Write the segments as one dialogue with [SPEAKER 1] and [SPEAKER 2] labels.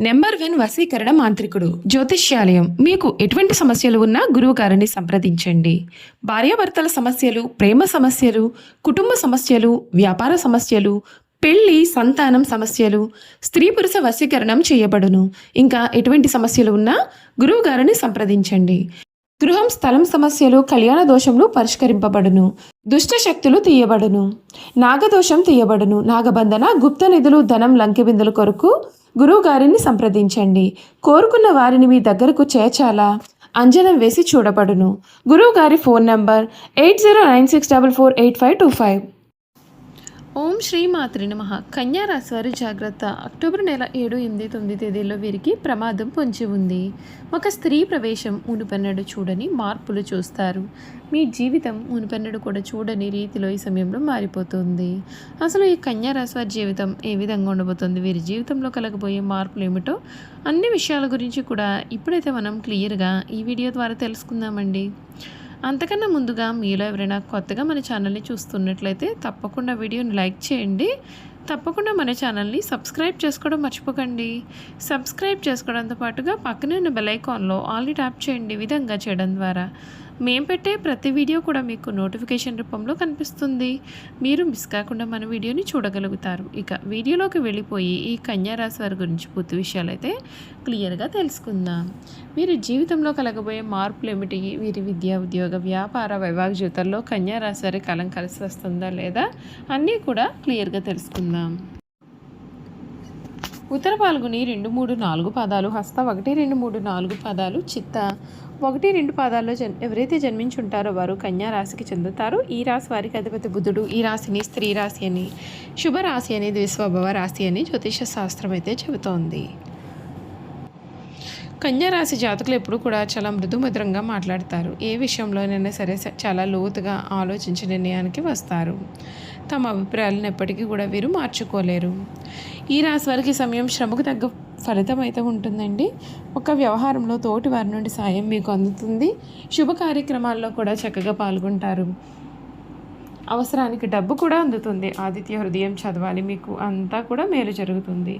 [SPEAKER 1] Number 1 వశీకరణ మాంత్రికుడు జ్యోతిష్యాలయం. మీకు ఎటువంటి సమస్యలు ఉన్నా గురువు గారిని సంప్రదించండి. భార్యాభర్తల సమస్యలు, ప్రేమ సమస్యలు, కుటుంబ సమస్యలు, వ్యాపార సమస్యలు, పెళ్లి, సంతానం సమస్యలు, స్త్రీ పురుష వశీకరణం చేయబడును. ఇంకా ఎటువంటి సమస్యలు ఉన్నా గురువు గారిని సంప్రదించండి. గృహం, స్థలం సమస్యలు, కళ్యాణ దోషములు పరిష్కరింపబడును. దుష్ట శక్తులు తీయబడును. నాగదోషం తీయబడును. నాగబంధన, గుప్త నిధులు, ధనం, లంకెబిందుల కొరకు గురువు గారిని సంప్రదించండి. కోరుకున్న వారిని మీ దగ్గరకు చేర్చాలా అంజనం వేసి చూడబడును. గురువు గారి ఫోన్ నంబర్ 8096448525. ఓం శ్రీ మాత్రి నమః. కన్యా రాశి వారి జాగ్రత్త. అక్టోబర్ నెల 7, 8, 9 తేదీల్లో వీరికి ప్రమాదం పొంచి ఉంది. ఒక స్త్రీ ప్రవేశం మునుపెన్నడు చూడని మార్పులు చూస్తారు. మీ జీవితం మునుపెన్నడు కూడా చూడని రీతిలో ఈ సమయంలో మారిపోతుంది. అసలు ఈ కన్యా రాశి వారి జీవితం ఏ విధంగా ఉండబోతుంది, వీరి జీవితంలో కలగబోయే మార్పులు ఏమిటో అన్ని విషయాల గురించి కూడా ఇప్పుడైతే మనం క్లియర్గా ఈ వీడియో ద్వారా తెలుసుకుందామండి. అంతకన్నా ముందుగా మీలో ఎవరైనా కొత్తగా మన ఛానల్ని చూస్తున్నట్లయితే తప్పకుండా వీడియోని లైక్ చేయండి. తప్పకుండా మన ఛానల్ని సబ్స్క్రైబ్ చేసుకోవడం మర్చిపోకండి. సబ్స్క్రైబ్ చేసుకోవడంతో పాటుగా పక్కనే ఉన్న బెల్ ఐకాన్లో ఆల్ని ట్యాప్ చేయండి. ఈ విధంగా చేయడం ద్వారా మేము పెట్టే ప్రతి వీడియో కూడా మీకు నోటిఫికేషన్ రూపంలో కనిపిస్తుంది. మీరు మిస్ కాకుండా మన వీడియోని చూడగలుగుతారు. ఇక వీడియోలోకి వెళ్ళిపోయి ఈ కన్యా రాశి వారి గురించి పూర్తి విషయాలు అయితే క్లియర్గా తెలుసుకుందాం. వీరి జీవితంలో కలగబోయే మార్పులు ఏమిటి, వీరి విద్య, ఉద్యోగ, వ్యాపార, వైవాహిక జీవితంలో కన్యా రాశి వారి కాలం కలిసి వస్తుందా లేదా అన్నీ కూడా క్లియర్గా తెలుసుకుందాం. ఉత్తర పాల్గొని 2, 3, 4 పాదాలు, హస్త 1, 2, 3, 4 పాదాలు, చిత్త 1, 2 పాదాల్లో ఎవరైతే జన్మించుంటారో వారు కన్యా రాశికి చెందుతారు. ఈ రాశి వారికి అధిపతి బుధుడు. ఈ రాశిని స్త్రీ రాశి అని, శుభరాశి అని, ద్విస్వభావ రాశి అని జ్యోతిష శాస్త్రం అయితే చెబుతోంది. కన్యా రాశి జాతకులు ఎప్పుడు కూడా చాలా మృదుమధురంగా మాట్లాడతారు. ఏ విషయంలోనైనా సరే చాలా లోతుగా ఆలోచించి నిర్ణయానికి వస్తారు. తమ అభిప్రాయాలను ఎప్పటికీ కూడా వీరు మార్చుకోలేరు. ఈ రాశి వారికి సమయం శ్రమకు తగ్గ ఫలితం అయితే ఉంటుందండి. ఒక వ్యవహారంలో తోటి వారి నుండి సాయం మీకు అందుతుంది. శుభ కార్యక్రమాల్లో కూడా చక్కగా పాల్గొంటారు. అవసరానికి డబ్బు కూడా అందుతుంది. ఆదిత్య హృదయం చదవాలి, మీకు అంతా కూడా మేలు జరుగుతుంది.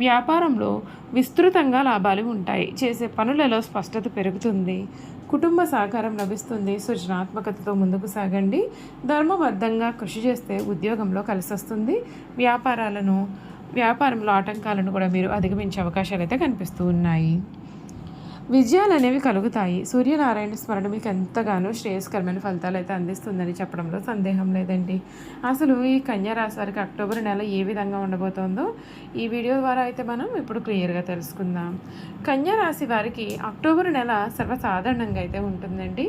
[SPEAKER 1] వ్యాపారంలో విస్తృతంగా లాభాలు ఉంటాయి. చేసే పనులలో స్పష్టత పెరుగుతుంది. కుటుంబ సహకారం లభిస్తుంది. సృజనాత్మకతతో ముందుకు సాగండి. ధర్మబద్ధంగా కృషి చేస్తే ఉద్యోగంలో కలిసి వస్తుంది. వ్యాపారంలో ఆటంకాలను కూడా మీరు అధిగమించే అవకాశాలు అయితే కనిపిస్తూ ఉన్నాయి. విజయాలు అనేవి కలుగుతాయి. సూర్యనారాయణ స్మరణ మీకు ఎంతగానో శ్రేయస్కరమైన ఫలితాలు అయితే అందిస్తుందని చెప్పడంలో సందేహం లేదండి. అసలు ఈ కన్యా రాశి వారికి అక్టోబర్ నెల ఏ విధంగా ఉండబోతోందో ఈ వీడియో ద్వారా అయితే మనం ఇప్పుడు క్లియర్గా తెలుసుకుందాం. కన్యా రాశి వారికి అక్టోబర్ నెల సర్వసాధారణంగా అయితే ఉంటుందండి.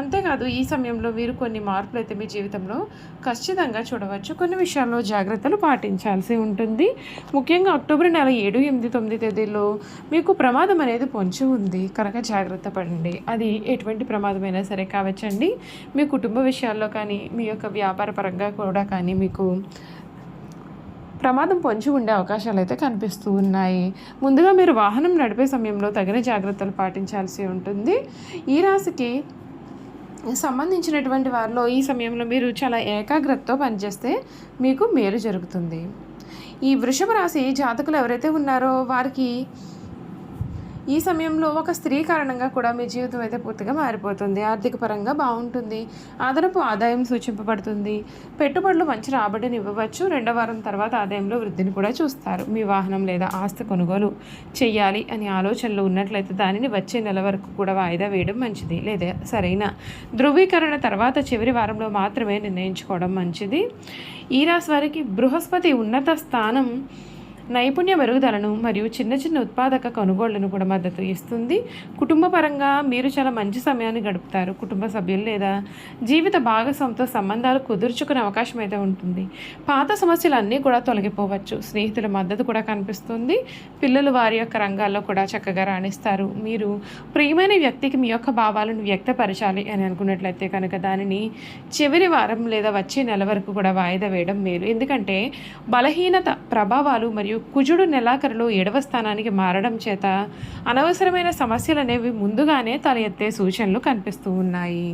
[SPEAKER 1] అంతేకాదు ఈ సమయంలో మీరు కొన్ని మార్పులు అయితే మీ జీవితంలో ఖచ్చితంగా చూడవచ్చు. కొన్ని విషయాల్లో జాగ్రత్తలు పాటించాల్సి ఉంటుంది. ముఖ్యంగా అక్టోబర్ నెల 7, 8, 9 తేదీల్లో మీకు ప్రమాదం అనేది పొంచి ఉంది కనుక జాగ్రత్త పడండి. అది ఎటువంటి ప్రమాదమైనా సరే కావచ్చండి. మీ కుటుంబ విషయాల్లో కానీ, మీ యొక్క వ్యాపార పరంగా కూడా కానీ మీకు ప్రమాదం పొంచి ఉండే అవకాశాలు అయితే కనిపిస్తూ ఉన్నాయి. ముందుగా మీరు వాహనం నడిపే సమయంలో తగిన జాగ్రత్తలు పాటించాల్సి ఉంటుంది. ఈ రాశికి సంబంధించినటువంటి వారిలో ఈ సమయంలో మీరు చాలా ఏకాగ్రతతో పనిచేస్తే మీకు మేలు జరుగుతుంది. ఈ వృషభ రాశి జాతకులు ఎవరైతే ఉన్నారో వారికి ఈ సమయంలో ఒక స్త్రీ కారణంగా కూడా మీ జీవితం అయితే పూర్తిగా మారిపోతుంది. ఆర్థిక పరంగా బాగుంటుంది. అదనపు ఆదాయం సూచింపబడుతుంది. పెట్టుబడులు మంచి రాబడిని ఇవ్వవచ్చు. 2వ వారం తర్వాత ఆదాయంలో వృద్ధిని కూడా చూస్తారు. మీ వాహనం లేదా ఆస్తి కొనుగోలు చేయాలి అని ఆలోచనలు ఉన్నట్లయితే దానిని వచ్చే నెల వరకు కూడా వాయిదా వేయడం మంచిది. లేదా సరైన ధృవీకరణ తర్వాత చివరి వారంలో మాత్రమే నిర్ణయించుకోవడం మంచిది. ఈ రాశి వారికి బృహస్పతి ఉన్నత స్థానం నైపుణ్య మెరుగుదలను మరియు చిన్న చిన్న ఉత్పాదక కొనుగోళ్లను కూడా మద్దతు ఇస్తుంది. కుటుంబ పరంగా మీరు చాలా మంచి సమయాన్ని గడుపుతారు. కుటుంబ సభ్యులు లేదా జీవిత భాగస్వామితో సంబంధాలు కుదుర్చుకునే అవకాశం అయితే ఉంటుంది. పాత సమస్యలు అన్నీ కూడా తొలగిపోవచ్చు. స్నేహితుల మద్దతు కూడా కనిపిస్తుంది. పిల్లలు వారి యొక్క రంగాల్లో కూడా చక్కగా రాణిస్తారు. మీరు ప్రియమైన వ్యక్తికి మీ యొక్క భావాలను వ్యక్తపరచాలి అని అనుకున్నట్లయితే కనుక దానిని చివరి వారం లేదా వచ్చే నెల వరకు కూడా వాయిదా వేయడం మేలు. ఎందుకంటే బలహీనత ప్రభావాలు మరియు కుజుడు నెలాఖరులో 7వ స్థానానికి మారడం చేత అనవసరమైన సమస్యలు అనేవి ముందుగానే తల ఎత్తే సూచనలు కనిపిస్తూ ఉన్నాయి.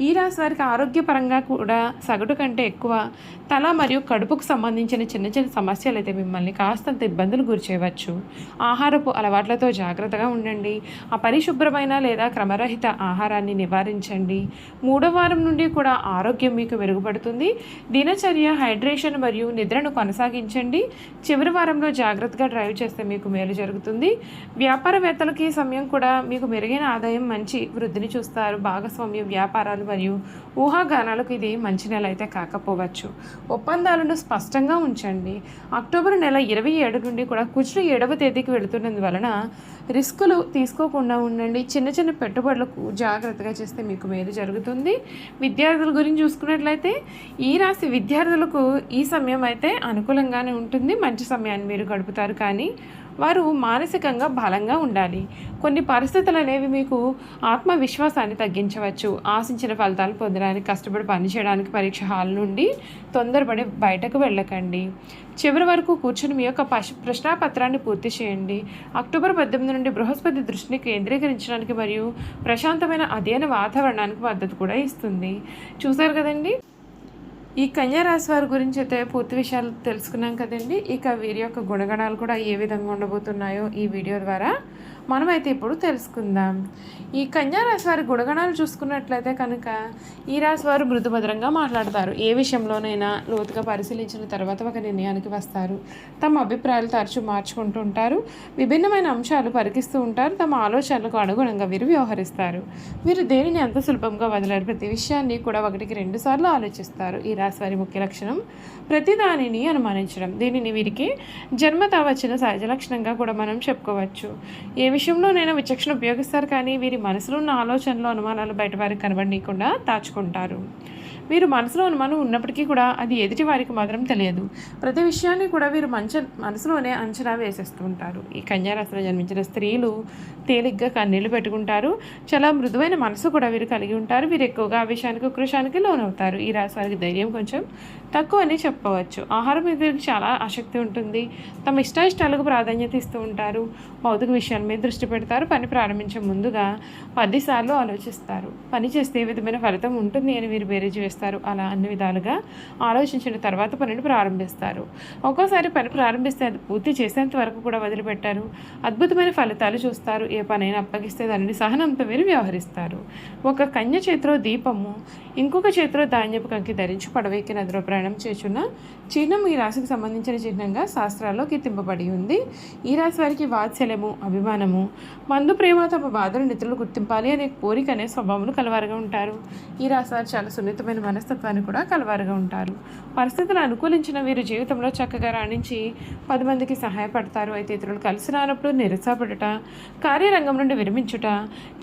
[SPEAKER 1] ఈ రాశి వారికి ఆరోగ్యపరంగా కూడా సగటు కంటే ఎక్కువ తల మరియు కడుపుకు సంబంధించిన చిన్న చిన్న సమస్యలు అయితే మిమ్మల్ని కాస్తంత ఇబ్బందులు గురి చేయవచ్చు. ఆహారపు అలవాట్లతో జాగ్రత్తగా ఉండండి. అపరిశుభ్రమైన లేదా క్రమరహిత ఆహారాన్ని నివారించండి. 3వ వారం నుండి కూడా ఆరోగ్యం మీకు మెరుగుపడుతుంది. దినచర్య, హైడ్రేషన్ మరియు నిద్రను కొనసాగించండి. చివరి వారంలో జాగ్రత్తగా డ్రైవ్ చేస్తే మీకు మేలు జరుగుతుంది. వ్యాపారవేత్తలకి సమయం కూడా మీకు మెరుగైన ఆదాయం, మంచి వృద్ధిని చూస్తారు. భాగస్వామ్య వ్యాపారాలు మరియు ఊహాగానాలకు ఇది మంచి నెల అయితే కాకపోవచ్చు. ఒప్పందాలను స్పష్టంగా ఉంచండి. అక్టోబర్ నెల 27 నుండి కూడా కుజుడు 7వ తేదీకి వెళుతున్నందువలన రిస్కులు తీసుకోకుండా ఉండండి. చిన్న చిన్న పెట్టుబడులకు జాగ్రత్తగా చేస్తే మీకు మేలు జరుగుతుంది. విద్యార్థుల గురించి చూసుకున్నట్లయితే ఈ రాశి విద్యార్థులకు ఈ సమయం అయితే అనుకూలంగానే ఉంటుంది. మంచి సమయాన్ని మీరు గడుపుతారు, కానీ వారు మానసికంగా బలంగా ఉండాలి. కొన్ని పరిస్థితులు అనేవి మీకు ఆత్మవిశ్వాసాన్ని తగ్గించవచ్చు. ఆశించిన ఫలితాలు పొందడానికి కష్టపడి పనిచేయడానికి పరీక్ష హాల్ నుండి తొందరపడి బయటకు వెళ్ళకండి. చివరి వరకు కూర్చొని మీ యొక్క ప్రశ్నాపత్రాన్ని పూర్తి చేయండి. అక్టోబర్ 18 నుండి బృహస్పతి దృష్టిని కేంద్రీకరించడానికి మరియు ప్రశాంతమైన అధ్యయన వాతావరణానికి మద్దతు కూడా ఇస్తుంది. చూసారు కదండి, ఈ కన్యా రాశి వారి గురించి అయితే పూర్తి విషయాలు తెలుసుకున్నాం కదండి. ఇక వీరి యొక్క గుణగణాలు కూడా ఏ విధంగా ఉండబోతున్నాయో ఈ వీడియో ద్వారా మనమైతే ఇప్పుడు తెలుసుకుందాం. ఈ కన్యా రాశి వారి గుణగణాలు చూసుకున్నట్లయితే కనుక ఈ రాశి వారు మృదుమధురంగా మాట్లాడతారు. ఏ విషయంలోనైనా లోతుగా పరిశీలించిన తర్వాత ఒక నిర్ణయానికి వస్తారు. తమ అభిప్రాయాలు తరచూ మార్చుకుంటూ ఉంటారు. విభిన్నమైన అంశాలు పరికిస్తూ ఉంటారు. తమ ఆలోచనలకు అనుగుణంగా వీరు వ్యవహరిస్తారు. వీరు దేనిని అంత సులభంగా వదిలేరు. ప్రతి విషయాన్ని కూడా 1-2 సార్లు ఆలోచిస్తారు. ఈ రాశి వారి ముఖ్య లక్షణం ప్రతిదానిని అనుమానించడం. దీనిని వీరికి జన్మతా వచ్చిన సహజ లక్షణంగా కూడా మనం చెప్పుకోవచ్చు. ఏ విషయంలోనైనా విచక్షణ ఉపయోగిస్తారు, కానీ వీరి మనసులో ఉన్న ఆలోచనలు, అనుమానాలు బయట వారికి కనబడనీయకుండా దాచుకుంటారు. వీరు మనసులో అనుమానం ఉన్నప్పటికీ కూడా అది ఎదుటి వారికి మాత్రం తెలియదు. ప్రతి విషయాన్ని కూడా వీరు మనసులోనే అంచనా వేసేస్తూ ఉంటారు. ఈ కన్యా రాశిలో జన్మించిన స్త్రీలు తేలిగ్గా కన్నీళ్లు పెట్టుకుంటారు. చాలా మృదువైన మనసు కూడా వీరు కలిగి ఉంటారు. వీరు ఎక్కువగా ఆవేశానికి, ఉక్రోషానికి లోనవుతారు. ఈ రాశి వారికి ధైర్యం కొంచెం తక్కువ అని చెప్పవచ్చు. ఆహారం మీద చాలా ఆసక్తి ఉంటుంది. తమ ఇష్టాయిష్టాలకు ప్రాధాన్యత ఇస్తూ ఉంటారు. భౌతిక విషయాల మీద దృష్టి పెడతారు. పని ప్రారంభించే ముందుగా 10 సార్లు ఆలోచిస్తారు. పని చేస్తే ఏ విధమైన ఫలితం ఉంటుంది అని వీరు బేరీజు వేస్తారు. అలా అన్ని విధాలుగా ఆలోచించిన తర్వాత పనిని ప్రారంభిస్తారు. ఒక్కోసారి పని ప్రారంభిస్తే అది పూర్తి చేసేంత వరకు కూడా వదిలిపెట్టారు. అద్భుతమైన ఫలితాలు చూస్తారు. ఏ పనైనా అప్పగిస్తే దానిని సహనంతో వీరు వ్యవహరిస్తారు. ఒక కన్య చేతిలో దీపము, ఇంకొక చేతిలో ధాన్యపు కంకి ధరించి పడవెక్కి నదిలో ప్రయాణం చేస్తున్న చిహ్నం ఈ రాశికి సంబంధించిన చిహ్నంగా శాస్త్రాల్లో కీర్తింపబడి ఉంది. ఈ రాశి వారికి వాత్సల్యము, అభిమానము, మందు ప్రేమ, తమ బాధలు నిధులు గుర్తింపాలి అనే కోరిక అనే స్వభావములు కలవారుగా ఉంటారు. ఈ రాశి వారు చాలా సున్నితమైన మనస్తత్వాన్ని కూడా కలవారుగా ఉంటారు. పరిస్థితులు అనుకూలించిన వీరు జీవితంలో చక్కగా రాణించి 10 మందికి సహాయపడతారు. అయితే ఇతరులు కలిసి రానప్పుడు నిరుత్సాహపడుట, కార్యరంగం నుండి విరమించుట,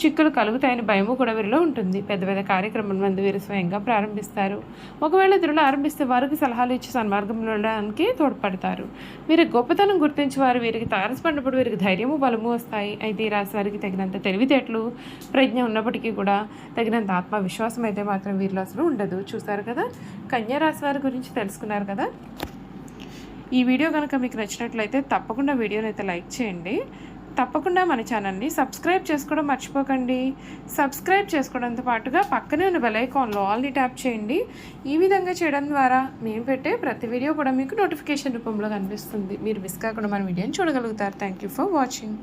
[SPEAKER 1] చిక్కులు కలుగుతాయని భయము కూడా వీరిలో ఉంటుంది. పెద్ద పెద్ద కార్యక్రమం మంది వీరు స్వయంగా ప్రారంభిస్తారు. ఒకవేళ ఇతరులు ఆరంభిస్తే వారికి సలహాలు ఇచ్చి సన్మార్గంలో వెళ్ళడానికి తోడ్పడతారు. వీరి గొప్పతనం గుర్తించి వారు వీరికి తారసపడినప్పుడు వీరికి ధైర్యము, బలము వస్తాయి. అయితే ఈ రాశి వారికి తగినంత తెలివితేటలు, ప్రజ్ఞ ఉన్నప్పటికీ కూడా తగినంత ఆత్మవిశ్వాసం అయితే మాత్రం వీరిలో అసలు ఉండదు. చూసారు కదా, కన్యా రాశి వారి గురించి తెలుసుకున్నారు కదా. ఈ వీడియో కనుక మీకు నచ్చినట్లయితే తప్పకుండా వీడియోని అయితే లైక్ చేయండి. తప్పకుండా మన ఛానల్ని సబ్స్క్రైబ్ చేసుకోవడం మర్చిపోకండి. సబ్స్క్రైబ్ చేసుకోవడంతో పాటుగా పక్కనే ఉన్న బెల్ ఐకాన్లో ఆల్ని ట్యాప్ చేయండి. ఈ విధంగా చేయడం ద్వారా మేము పెట్టే ప్రతి వీడియో కూడా మీకు నోటిఫికేషన్ రూపంలో కనిపిస్తుంది. మీరు మిస్ కాకుండా మన వీడియోని చూడగలుగుతారు. Thank you for watching.